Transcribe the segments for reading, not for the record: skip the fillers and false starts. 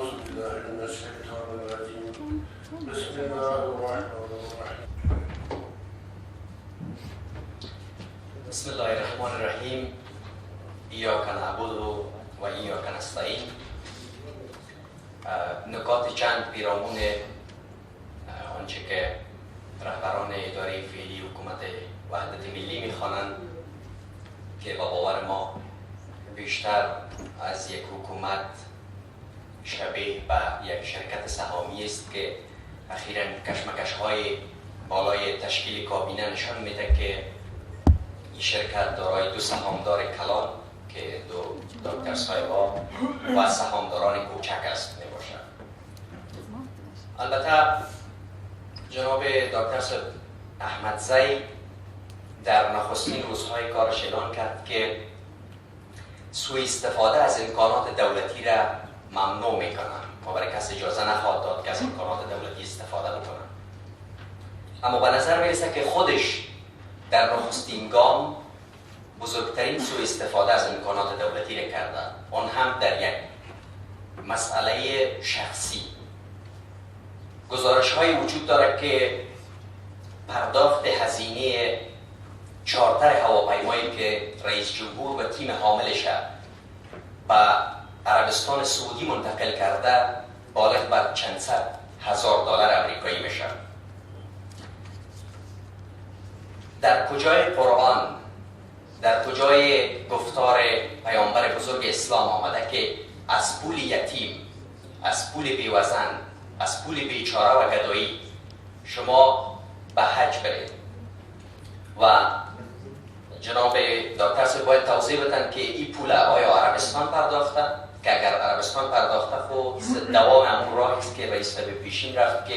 أعوذ بالله من الشيطان الرجيم بسم الله الرحمن الرحيم بسم الله الرحمن الرحیم. ایاک نعبد و ایاک نستعین. نکات چند پیرامون آنچه که رهبران اداره فعلی حکومت وحدت ملی میخوانند که با باور ما بیشتر از یک حکومت شبیه به یک شرکت سهامی است که اخیراً کشمکش‌های بالای تشکیل کابینه نشان میده که این شرکت دارای دو سهامدار کلان که دو دکتر صاحبا و سهامداران کوچک است میباشد. البته جناب دکتر صاحب احمدزی در نخستین روزهای کارش اعلان کرد که سوء استفاده از امکانات دولتی را ممنوع میکنن و برای کسی اجازه نخواهد داد که از امکانات دولتی استفاده بکنن. اما به نظر میرسه که خودش در نخستین گام بزرگترین سوء استفاده از امکانات دولتی را کرده، آن هم در یک مسئله شخصی. گزارش های وجود دارد که پرداخت هزینه چارتر هواپیمایی که رئیس جمهور و تیم حاملش به عربستان سعودی منتقل کرده بالغ بر چند صد هزار دلار آمریکایی میشه. در کجای قرآن، در کجای گفتار پیامبر بزرگ اسلام آمده که از پول یتیم، از پول بیوزن، از پول بیچاره و گدایی شما به حج برید؟ و جناب دکتر صاحب باید توضیح بدن که این پول آیا عربستان پرداخته؟ که اگر عربستان پرداخته خود دوام همون راه است که رئیس به پیشین رفت که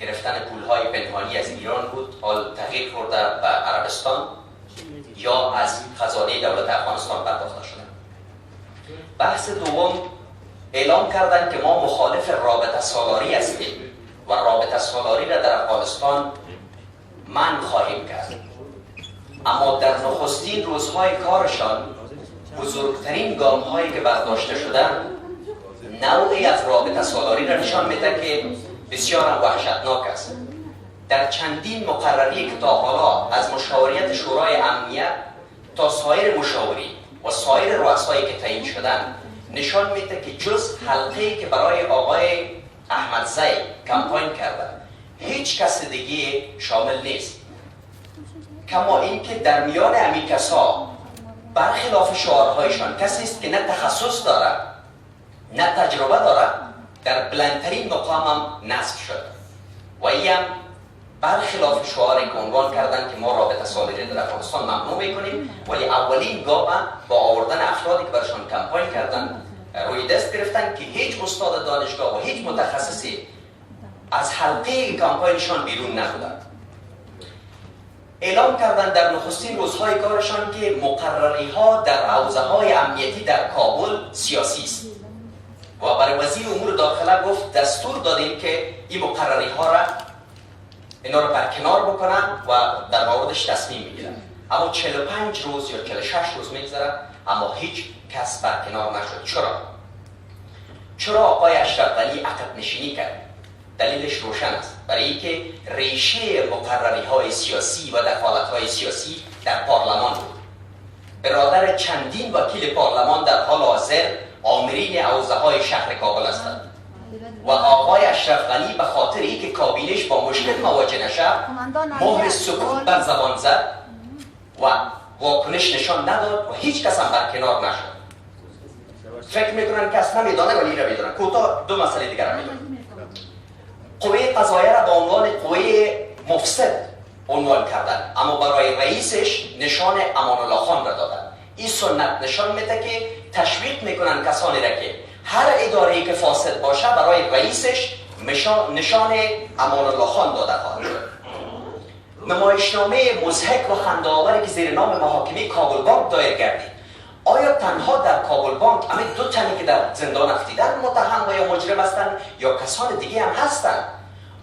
گرفتن پولهای پنهانی از ایران بود، حال تغییر خورده به عربستان، یا از خزانه دولت افغانستان پرداخته شده. بحث دوم، اعلام کردن که ما مخالف رابطه سالاری هستیم و رابطه سالاری را در افغانستان منع خواهیم کرد. اما در نخستین روزهای کارشان بزرگترین گام هایی که برداشته شدن نوعی از رابطه سالاری را نشان میده که بسیار وحشتناک است. در چندین مقرری که تا حالا از مشاوریت شورای امنیت تا سایر مشاوری و سایر رؤسایی که تعیین شدن نشان میده که جز حلقه‌ای که برای آقای احمدزی کمپاین کرده هیچ کس دیگه شامل نیست. کما اینکه در میان همین کسا برخلاف شعارهایشان کسی است که نه تخصص داره نه تجربه داره در بلندترین مقام هم نصب شد و این هم برخلاف شعاری که عنوان کردن که ما رابطه سالاری در افغانستان ممنوع میکنیم، ولی اولین گام با آوردن افرادی که برشان کمپاین کردن روی دست گرفتن که هیچ استاد دانشگاه و هیچ متخصصی از حلقه کمپاینشان بیرون نبودن. اعلام کردن در نخستین روزهای کارشان که مقرری ها در حوزه های امنیتی در کابل سیاسی است و برای وزیر امور داخله گفت دستور دادیم که این مقرری ها را اینا رو برکنار بکنن و در موردش تصمیم میگیرن. اما 45 روز یا 46 روز میگذره اما هیچ کس برکنار نشد. چرا آقای اشرف غنی عقب نشینی کرد؟ دلیلش روشن است. برای اینکه ریشه مقرری های سیاسی و دخالت های سیاسی در پارلمان بود. برادر چندین وکیل پارلمان در حال حاضر آمرین حوزه های شهر کابل هستند و آقای اشرف غنی به خاطر اینکه کابینش با مشکل مواجه نشه مهر سکوت بر زبان زد و واکنش نشان نداد و هیچ کس هم برکنار نشد. فکر میکنن کس نمیدانه ولی را میدونن. کوتاه دو مسئله دیگر را میدونن. قوه قضاییه را به عنوان قوه مفسد عنوان کردن اما برای رئیسش نشان امان الله خان را دادن. این سنت نشان میده که تشویق میکنن کسانی را که هر اداره‌ای که فاسد باشه برای رئیسش نشان امان الله خان داده خواهد شد. نمایشنامه مضحک و خنده‌آوری که زیر نام محاکمه کابل بانک دایر گردید، آیا تنها در کابل بانک همین دو تنی که در زندان افتیدن متهم و یا مجرم هستند یا کسان دیگه هم هستند؟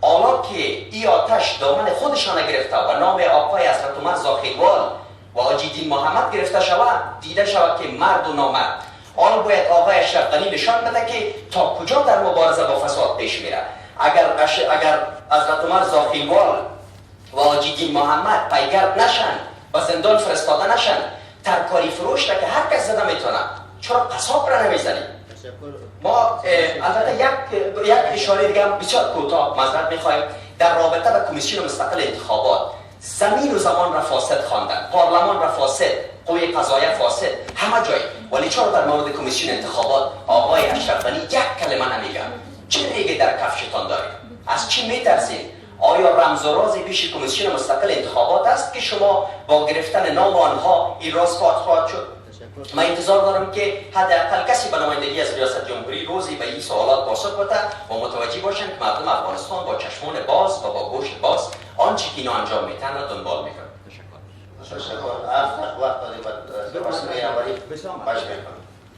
حالا که این آتش دامن خودشان گرفته و نام آقای حضرت عمر زاخیلوال و حاجی دین محمد گرفته شود، دیده شود که مرد و نامرد، آن باید آقای اشرف غنی نشان بده که تا کجا در مبارزه با فساد پیش میره. اگر حضرت عمر زاخیلوال و حاجی دین محمد پیگرد نشن و زندان فرستاده نشن، ترکاری فروش را که هر کس زده میتونه، چرا قصاب را نمیزنیم؟ ما البته یک اشاره دیگه هم بسیار کوتاه معذرت میخوایم در رابطه با کمیسیون مستقل انتخابات. زمین و زمان را فاسد خواندن، پارلمان را فاسد، قوه قضاییه فاسد، همه جای. ولی چرا در مورد کمیسیون انتخابات آقای اشرف غنی یک کلمه نمیگن؟ چه ریگه در کفشتان دارید؟ از چی میترسید؟ آیا رمز و رازی پیش کمیسیون مستقل انتخابات است که شما با گرفتن نام آنها این راز خواهد شد؟ من انتظار دارم که حداقل کسی به نمایندگی از ریاست جمهوری روزی به این سوالات پاسخ بده و متوجه باشن که مردم افغانستان با چشمان باز و با گوش باز آنچه که اینا انجام میتن را دنبال میکنن. تشکر. وقت دادید.